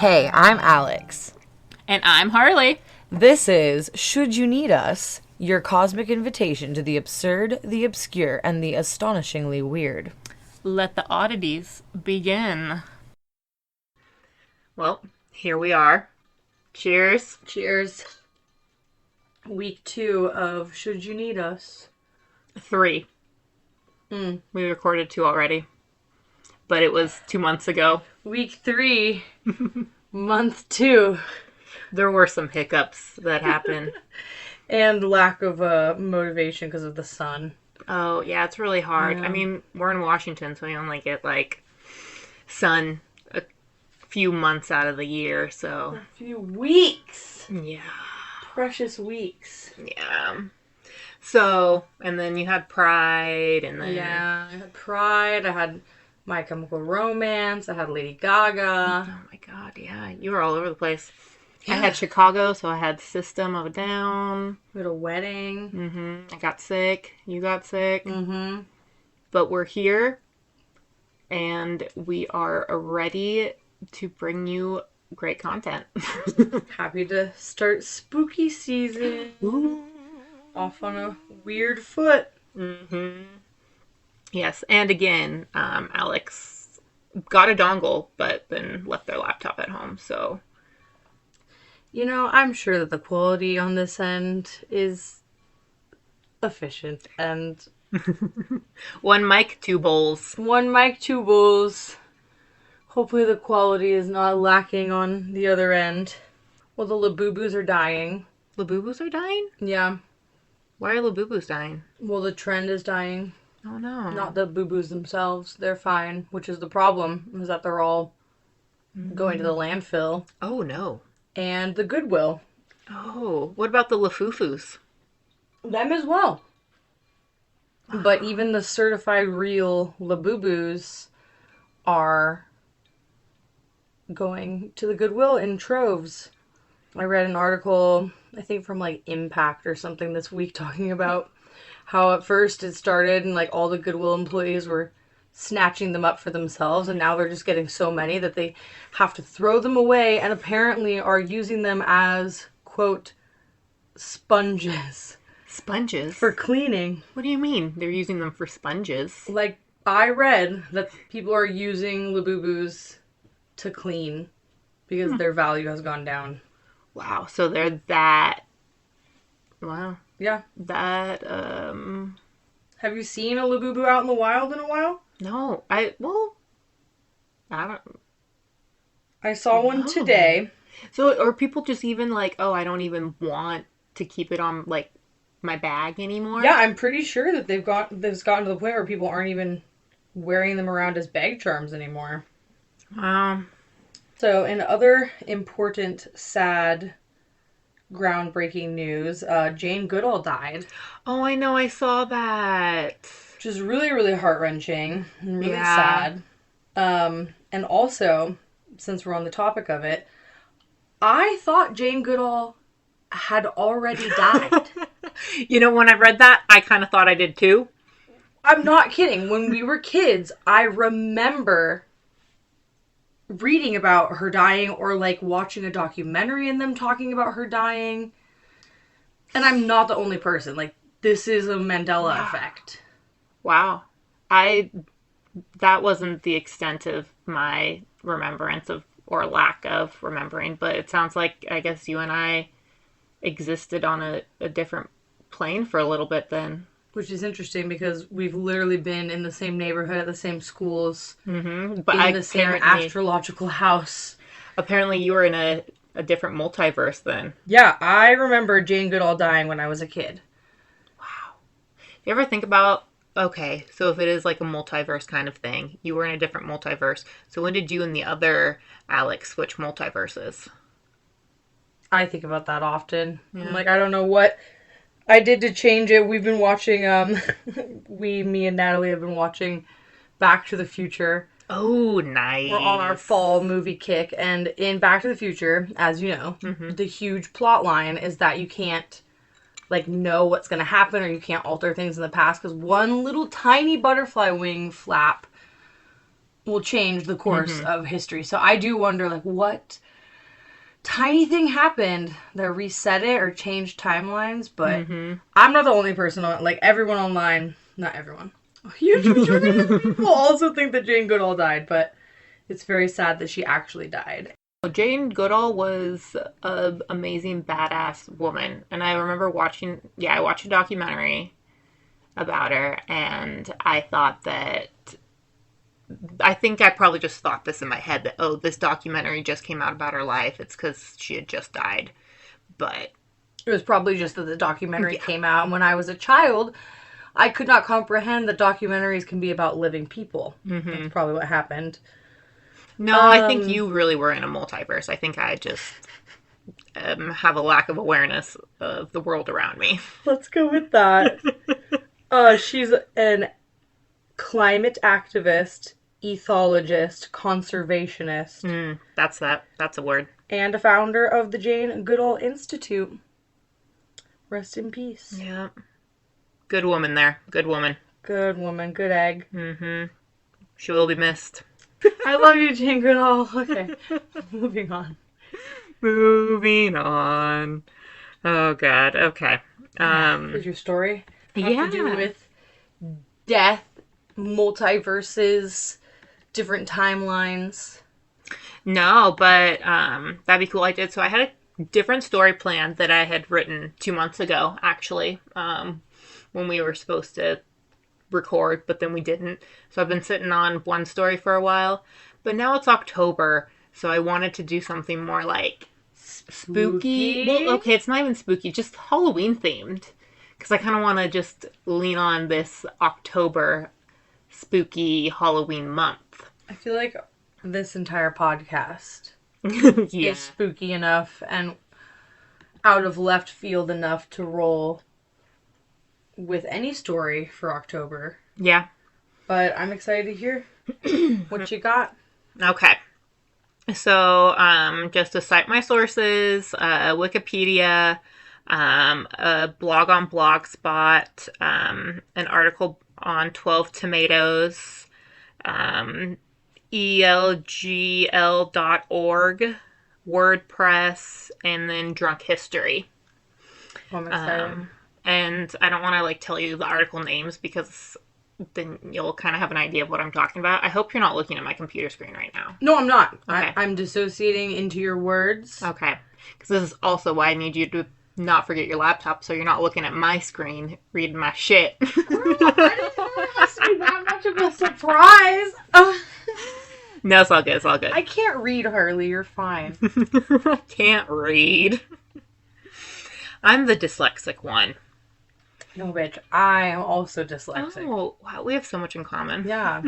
Hey, I'm Alex. And I'm Harley. This is Should You Need Us? Your cosmic invitation to the absurd, the obscure, and the astonishingly weird. Let the oddities begin. Well, here we are. Cheers. Cheers. Week 2 of Should You Need Us? 3. We recorded 2 already. But it was 2 months ago. Week 3, month 2. There were some hiccups that happened. And lack of motivation because of the sun. Oh, yeah, it's really hard. Yeah. I mean, we're in Washington, so we only get, sun a few months out of the year, so... A few weeks. Yeah. Precious weeks. Yeah. So, and then you had Pride, and then... Yeah, I had Pride, I had My Chemical Romance, I had Lady Gaga. Oh my god, yeah. You were all over the place. Yeah. I had Chicago, so I had System of a Down. We had a wedding. I got sick. You got sick. Mm-hmm. But we're here, and we are ready to bring you great content. Happy to start spooky season. Ooh. Off on a weird foot. Yes, and again, Alex got a dongle, but then left their laptop at home, so... You know, I'm sure that the quality on this end is efficient, and... One mic, 2 bowls. One mic, 2 bowls. Hopefully the quality is not lacking on the other end. Well, the Labubu's are dying. Labubus are dying? Yeah. Why are Labubus dying? Well, the trend is dying. Oh, no. Not the boo-boos themselves. They're fine, which is the problem, is that they're all going to the landfill. Oh, no. And the Goodwill. Oh, what about the Lafufus? Them as well. But even the certified real Labubus are going to the Goodwill in troves. I read an article, I think from Impact or something this week, talking about how at first it started and all the Goodwill employees were snatching them up for themselves, and now they're just getting so many that they have to throw them away and apparently are using them as, quote, sponges. Sponges? For cleaning. What do you mean? They're using them for sponges? I read that people are using Labubus to clean because their value has gone down. Wow, so they're that... Wow. Yeah. That, Have you seen a Labubu out in the wild in a while? No. I don't... I saw one today. So, are people just even oh, I don't even want to keep it on, my bag anymore? Yeah, I'm pretty sure that they've gotten to the point where people aren't even wearing them around as bag charms anymore. Wow. So, in other important, sad, groundbreaking news, Jane Goodall died. Oh, I know, I saw that. Which is really, really heart-wrenching and really sad. And also, since we're on the topic of it, I thought Jane Goodall had already died. You know, when I read that, I kind of thought I did too. I'm not kidding. When we were kids, I remember reading about her dying or watching a documentary and them talking about her dying. And I'm not the only person. This is a Mandela effect. Wow. That wasn't the extent of my remembrance of, or lack of remembering, but it sounds like, I guess you and I existed on a different plane for a little bit then. Which is interesting because we've literally been in the same neighborhood, at the same schools, But in the same astrological house. Apparently you were in a different multiverse then. Yeah, I remember Jane Goodall dying when I was a kid. Wow. You ever think about, okay, so if it is a multiverse kind of thing, you were in a different multiverse. So when did you and the other Alex switch multiverses? I think about that often. Yeah. I'm I don't know what I did to change it. We've been watching, me and Natalie have been watching Back to the Future. Oh, nice. We're on our fall movie kick. And in Back to the Future, as you know, the huge plot line is that you can't, know what's going to happen, or you can't alter things in the past because one little tiny butterfly wing flap will change the course of history. So I do wonder, what tiny thing happened that reset it or changed timelines, but I'm not the only person on, like, everyone online, not everyone, a huge majority of people also think that Jane Goodall died, but it's very sad that she actually died. Jane Goodall was an amazing, badass woman. And I remember I watched a documentary about her, and I think I probably just thought this in my head that, oh, this documentary just came out about her life. It's because she had just died. But it was probably just that the documentary came out. And when I was a child, I could not comprehend that documentaries can be about living people. That's probably what happened. No, I think you really were in a multiverse. I think I just have a lack of awareness of the world around me. Let's go with that. She's an climate activist, ethologist, conservationist. That's a word. And a founder of the Jane Goodall Institute. Rest in peace. Yeah. Good woman there. Good woman. Good woman. Good egg. Mm-hmm. She will be missed. I love you, Jane Goodall. Okay. Moving on. Moving on. Oh, God. Okay. Is your story have to do with death, multiverses, different timelines? No, but that'd be cool. I did. So I had a different story planned that I had written 2 months ago, actually, when we were supposed to record, but then we didn't. So I've been sitting on one story for a while, but now it's October, so I wanted to do something more like spooky. Well, okay, it's not even spooky, just Halloween themed, because I kind of want to just lean on this October spooky Halloween month. I feel like this entire podcast is spooky enough and out of left field enough to roll with any story for October. Yeah. But I'm excited to hear what you got. Okay. So, just to cite my sources, Wikipedia, a blog on Blogspot, an article on 12 Tomatoes, elgl.org, WordPress, and then Drunk History. I'm excited. And I don't want to, tell you the article names because then you'll kind of have an idea of what I'm talking about. I hope you're not looking at my computer screen right now. No, I'm not. Okay. I'm dissociating into your words. Okay. Because this is also why I need you to not forget your laptop so you're not looking at my screen reading my shit. I didn't know it has to be that much of a surprise. No, it's all good. It's all good. I can't read, Harley. You're fine. I can't read. I'm the dyslexic one. No, bitch. I am also dyslexic. Oh, wow. We have so much in common. Yeah.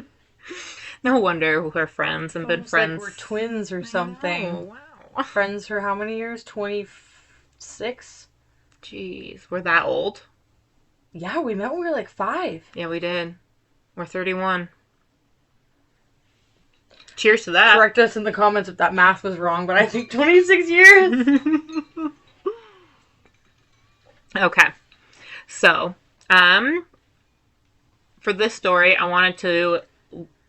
No wonder we're friends and been friends. Like we're twins or something. Oh, wow. Friends for how many years? 26? Jeez. We're that old? Yeah, we met when we were like 5. Yeah, we did. We're 31. Cheers to that. Correct us in the comments if that math was wrong, but I think 26 years. Okay. So, for this story, I wanted to,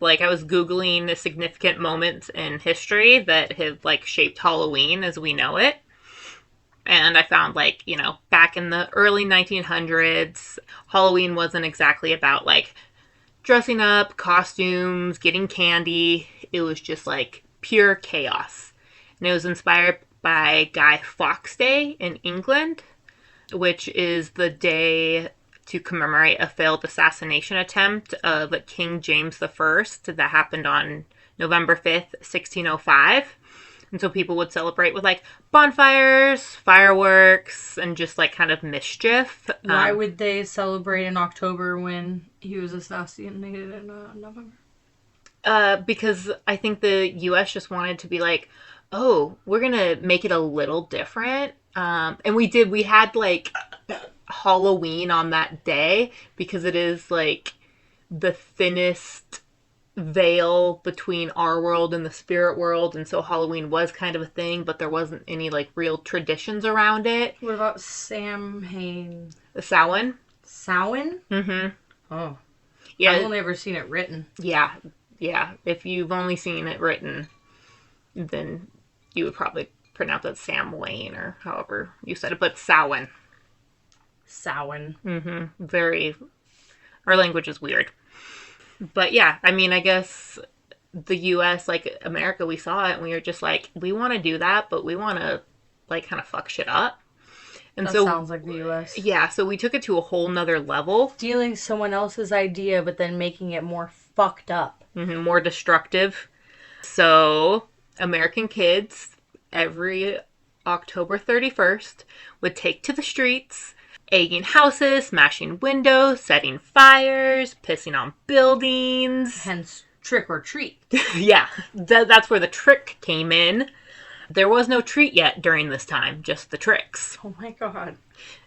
I was Googling the significant moments in history that have, shaped Halloween as we know it. And I found, back in the early 1900s, Halloween wasn't exactly about, dressing up, costumes, getting candy. It was just, pure chaos. And it was inspired by Guy Fawkes Day in England, which is the day to commemorate a failed assassination attempt of King James I that happened on November 5th, 1605. And so people would celebrate with, bonfires, fireworks, and just, kind of mischief. Why would they celebrate in October when he was assassinated in November? Because I think the U.S. just wanted to be oh, we're going to make it a little different. And we did. We had, Halloween on that day because it is, the thinnest veil between our world and the spirit world. And so Halloween was kind of a thing, but there wasn't any, real traditions around it. What about Samhain? The Samhain? Samhain? Mm-hmm. Oh. Yeah. I've only ever seen it written. Yeah. Yeah. If you've only seen it written, then you would probably pronounce it Samhain or however you said it, but Samhain. Samhain. Our language is weird. But yeah, I mean, I guess the US, like America, we saw it and we were just like, we want to do that, but we want to like kind of fuck shit up. And That so sounds like the US. yeah, so we took it to a whole nother level. Stealing someone else's idea, but then making it more fucked up. More destructive. So American kids every October 31st would take to the streets, egging houses, smashing windows, setting fires, pissing on buildings. Hence, trick or treat. Yeah, that's where the trick came in. There was no treat yet during this time, just the tricks. Oh my god.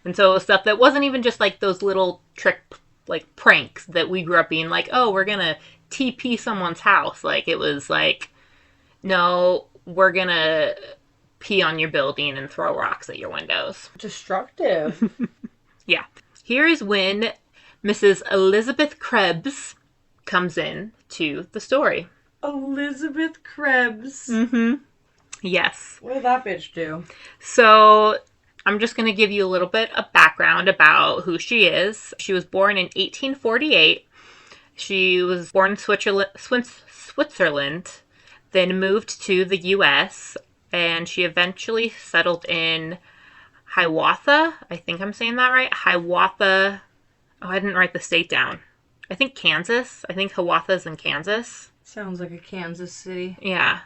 And so stuff that wasn't even just like those little trick, like pranks that we grew up being like, oh, we're gonna TP someone's house. Like, it was like, no, we're gonna pee on your building and throw rocks at your windows. Destructive. Yeah. Here is when Mrs. Elizabeth Krebs comes in to the story. Elizabeth Krebs. Yes. What did that bitch do? So I'm just going to give you a little bit of background about who she is. She was born in 1848. She was born in Switzerland, then moved to the U.S., and she eventually settled in Hiawatha. I think I'm saying that right. Hiawatha. Oh, I didn't write the state down. I think Kansas. I think Hiawatha's in Kansas. Sounds like a Kansas city. Yeah.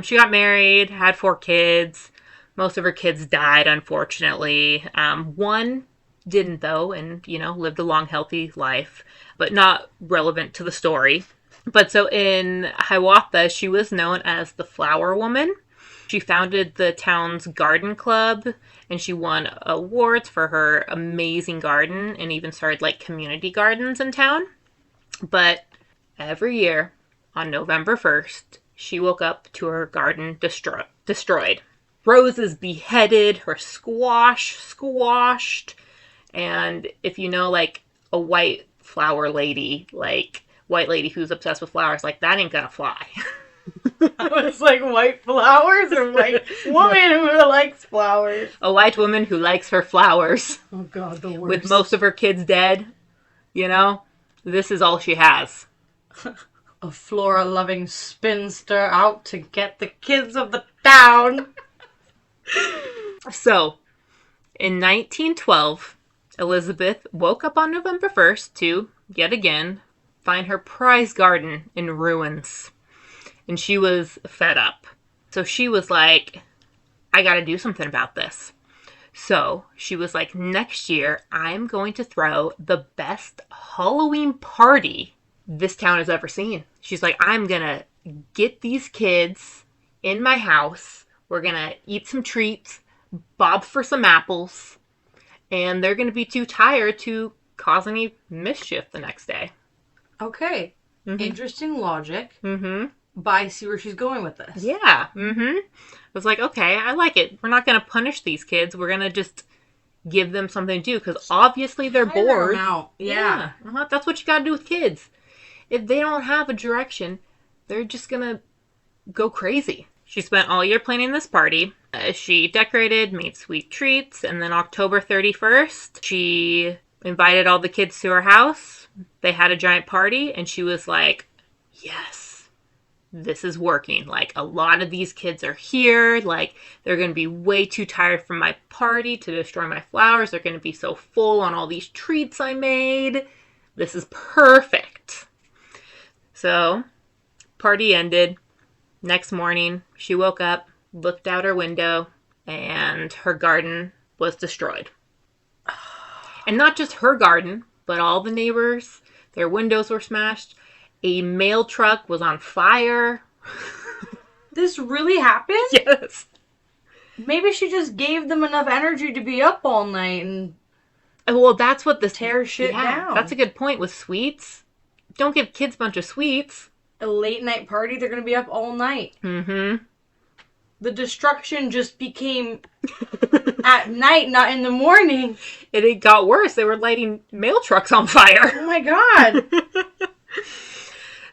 She got married, had 4 kids. Most of her kids died, unfortunately. One didn't, though, and, lived a long, healthy life, but not relevant to the story. But so in Hiawatha, she was known as the Flower Woman. She founded the town's garden club, and she won awards for her amazing garden and even started, like, community gardens in town. But every year, on November 1st, she woke up to her garden destroyed. Roses beheaded, her squashed, and if you know, like, a white flower lady, like, white lady who's obsessed with flowers, like, that ain't gonna fly. I was like, white flowers or white woman who likes flowers? A white woman who likes her flowers. Oh god, the worst. With most of her kids dead, this is all she has. A flora-loving spinster out to get the kids of the town. So, in 1912, Elizabeth woke up on November 1st to, yet again, find her prize garden in ruins. And she was fed up. So she was like, I gotta do something about this. So she was like, next year, I'm going to throw the best Halloween party this town has ever seen. She's like, I'm gonna get these kids in my house. We're gonna eat some treats, bob for some apples, and they're gonna be too tired to cause any mischief the next day. Okay. Interesting logic. But I see where she's going with this. Yeah. I was like, okay, I like it. We're not going to punish these kids. We're going to just give them something to do because obviously they're bored. Out. Yeah. That's what you got to do with kids. If they don't have a direction, they're just going to go crazy. She spent all year planning this party. She decorated, made sweet treats, and then October 31st, she invited all the kids to her house. They had a giant party, and she was like, yes. This is working. Like, a lot of these kids are here. Like, they're going to be way too tired from my party to destroy my flowers. They're going to be so full on all these treats I made. This is perfect. So, party ended. Next morning, she woke up, looked out her window, and her garden was destroyed. And not just her garden, but all the neighbors. Their windows were smashed. A mail truck was on fire. This really happened? Yes. Maybe she just gave them enough energy to be up all night and Well, that's what this tear shit down. That's a good point with sweets. Don't give kids a bunch of sweets. A late night party, they're going to be up all night. The destruction just became at night, not in the morning. It got worse. They were lighting mail trucks on fire. Oh my god.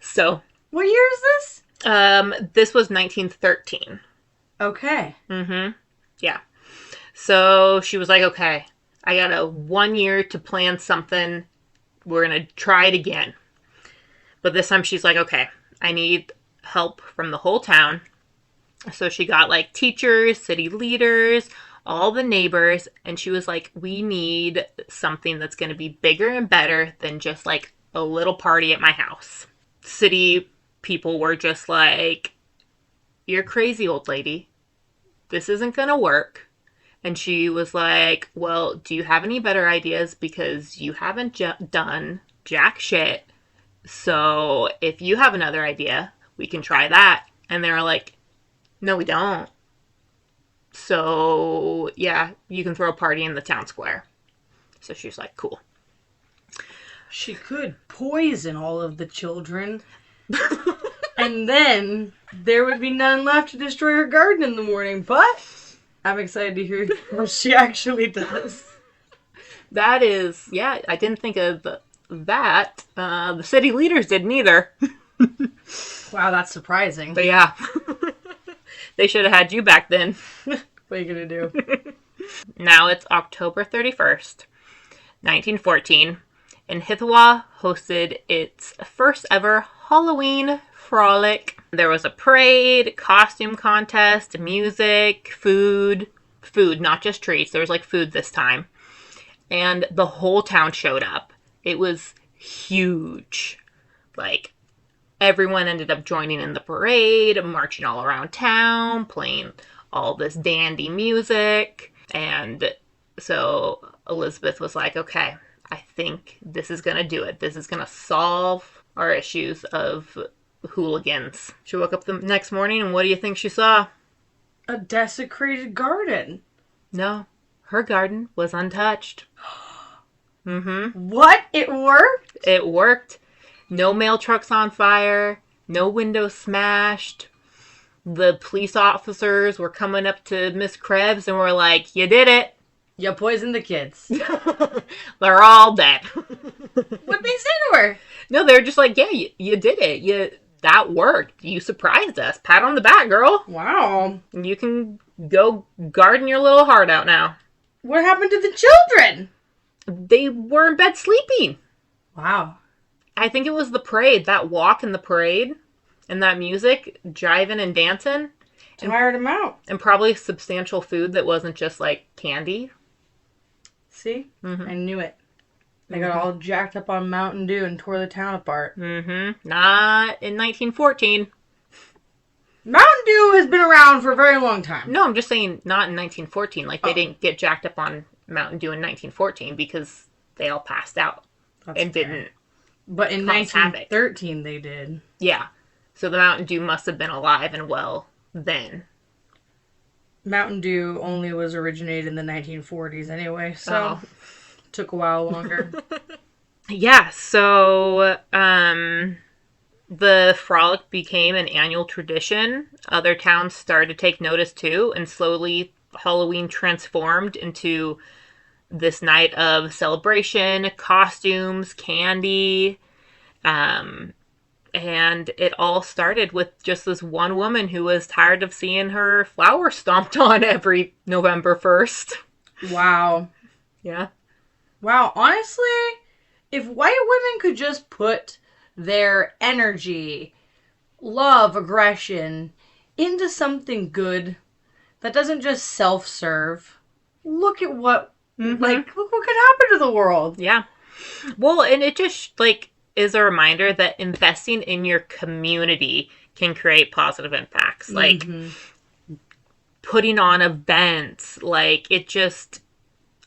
So, What year is this? this was 1913. Okay. Yeah. So she was like, okay, I got a 1 year to plan something. We're going to try it again. But this time she's like, okay, I need help from the whole town. So she got like teachers, city leaders, all the neighbors, and she was like, we need something that's going to be bigger and better than just like a little party at my house. City people were just like, you're crazy, old lady. This isn't going to work. And she was like, well, do you have any better ideas? Because you haven't done jack shit. So if you have another idea, we can try that. And they were like, no, we don't. So, yeah, you can throw a party in the town square. So she was like, cool. She could poison all of the children. And then there would be none left to destroy her garden in the morning. But I'm excited to hear what she actually does. That is, yeah, I didn't think of that. The city leaders didn't either. Wow, that's surprising. But yeah, they should have had you back then. What are you going to do? Now it's October 31st, 1914, and Hiawatha hosted its first ever Halloween frolic. There was a parade, costume contest, music, food, not just treats. There was like food this time. And the whole town showed up. It was huge. Like, everyone ended up joining in the parade, marching all around town, playing all this dandy music. And so Elizabeth was like, okay, I think this is going to do it. This is going to solve our issues of hooligans. She woke up the next morning, and what do you think she saw? A desecrated garden. No, her garden was untouched. What? It worked? It worked. No mail trucks on fire. No windows smashed. The police officers were coming up to Miss Krebs and were like, you did it. You poisoned the kids. They're all dead. What'd they say to her? No, they're just like, yeah, you did it. That worked. You surprised us. Pat on the back, girl. Wow. You can go garden your little heart out now. What happened to the children? They were in bed sleeping. Wow. I think it was the parade, that walk in the parade, and that music, jiving and dancing. Tired them out. And probably substantial food that wasn't just like candy. See? I knew it. They got all jacked up on Mountain Dew and tore the town apart. Not in 1914. Mountain Dew has been around for a very long time. No, I'm just saying not in 1914. Like, they didn't get jacked up on Mountain Dew in 1914 because they all passed out. That's and fair. didn't. But in cause 1913 they did. Yeah. So the Mountain Dew must have been alive and well then. Mountain Dew only was originated in the 1940s anyway, so it took a while longer. Yeah, so the frolic became an annual tradition. Other towns started to take notice too, and slowly Halloween transformed into this night of celebration, costumes, candy, and it all started with just this one woman who was tired of seeing her flowers stomped on every November 1st. Wow. Yeah. Wow, honestly, if white women could just put their energy, love, aggression into something good that doesn't just self-serve, look at what, look what could happen to the world. Yeah. Well, and it just, like, is a reminder that investing in your community can create positive impacts. Like, putting on events, like, it just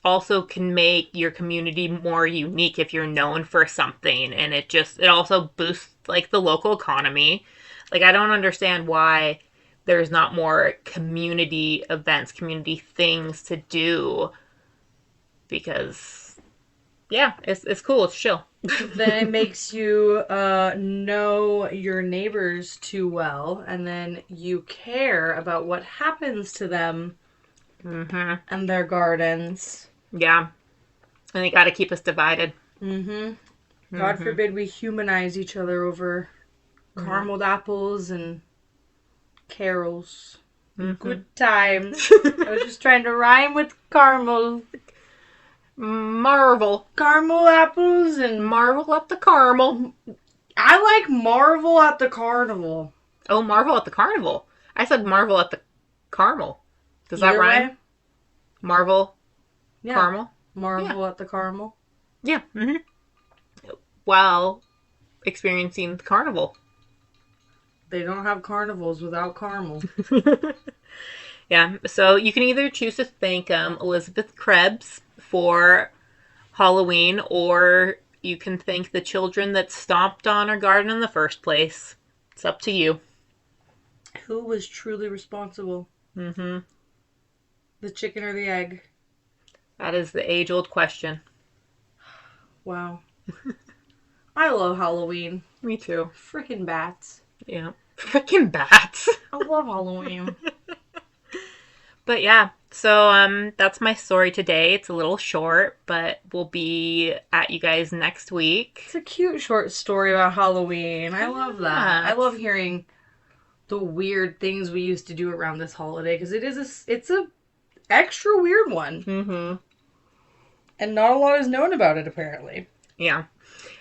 also can make your community more unique if you're known for something. And it also boosts, like, the local economy. Like, I don't understand why there's not more community events, community things to do. Because, yeah, it's cool. It's chill. Then it makes you know your neighbors too well, and then you care about what happens to them and their gardens. Yeah. And they gotta keep us divided. God forbid we humanize each other over carameled apples and carols. Good times. I was just trying to rhyme with caramel. Marvel. Caramel apples and... Marvel at the caramel. I like Marvel at the carnival. Oh, Marvel at the carnival. I said Marvel at the caramel. Does that Either rhyme? way, Marvel, yeah. caramel? Marvel at the caramel. Yeah. Mm-hmm. While experiencing the carnival. They don't have carnivals without caramel. Yeah, so you can either choose to thank Elizabeth Krebs for Halloween, or you can thank the children that stomped on our garden in the first place. It's up to you. Who was truly responsible? Mm-hmm. The chicken or the egg? That is the age-old question. Wow. I love Halloween. Me too. Frickin' bats. Yeah. Frickin' bats. I love Halloween. But yeah, so that's my story today. It's a little short, but we'll be at you guys next week. It's a cute short story about Halloween. I love that. Yeah. I love hearing the weird things we used to do around this holiday, because it's a extra weird one. Mm-hmm. And not a lot is known about it, apparently. Yeah.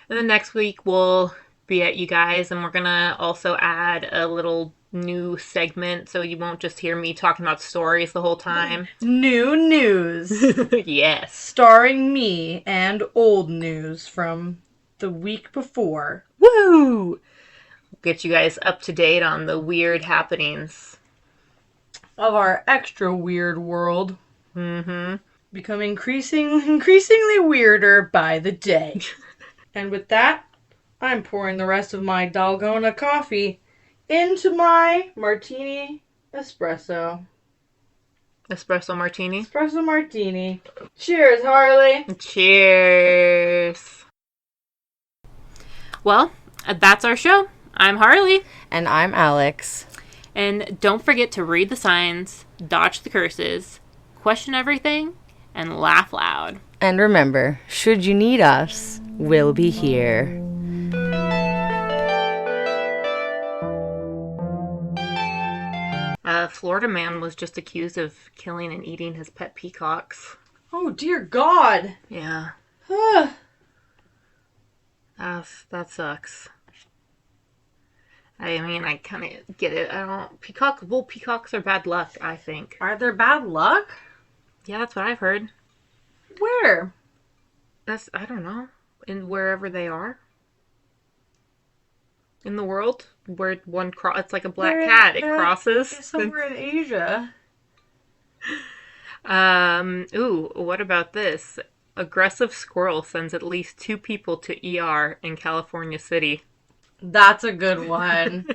And then next week we'll be at you guys, and we're gonna also add a little new segment, so you won't just hear me talking about stories the whole time. New news. Yes. Starring me and old news from the week before. Woo! Get you guys up to date on the weird happenings Of our extra weird world. Mm-hmm. Become increasingly weirder by the day. And with that, I'm pouring the rest of my dalgona coffee into my martini espresso. Espresso martini. Espresso martini. Cheers, Harley. Cheers. Well, that's our show. I'm Harley. And I'm Alex. And don't forget to read the signs, dodge the curses, question everything, and laugh loud. And remember, should you need us, we'll be here. A Florida man was just accused of killing and eating his pet peacocks. Oh, dear God. Yeah. That sucks. I mean, I kind of get it. Peacocks are bad luck, I think. Are there bad luck? Yeah, that's what I've heard. Where? I don't know. In wherever they are. In the world. Where one it's like a black cat. It crosses. Somewhere in Asia. Ooh, what about this? Aggressive squirrel sends at least 2 people to ER in California City. That's a good one.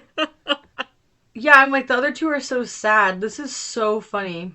Yeah, I'm like, the other 2 are so sad. This is so funny.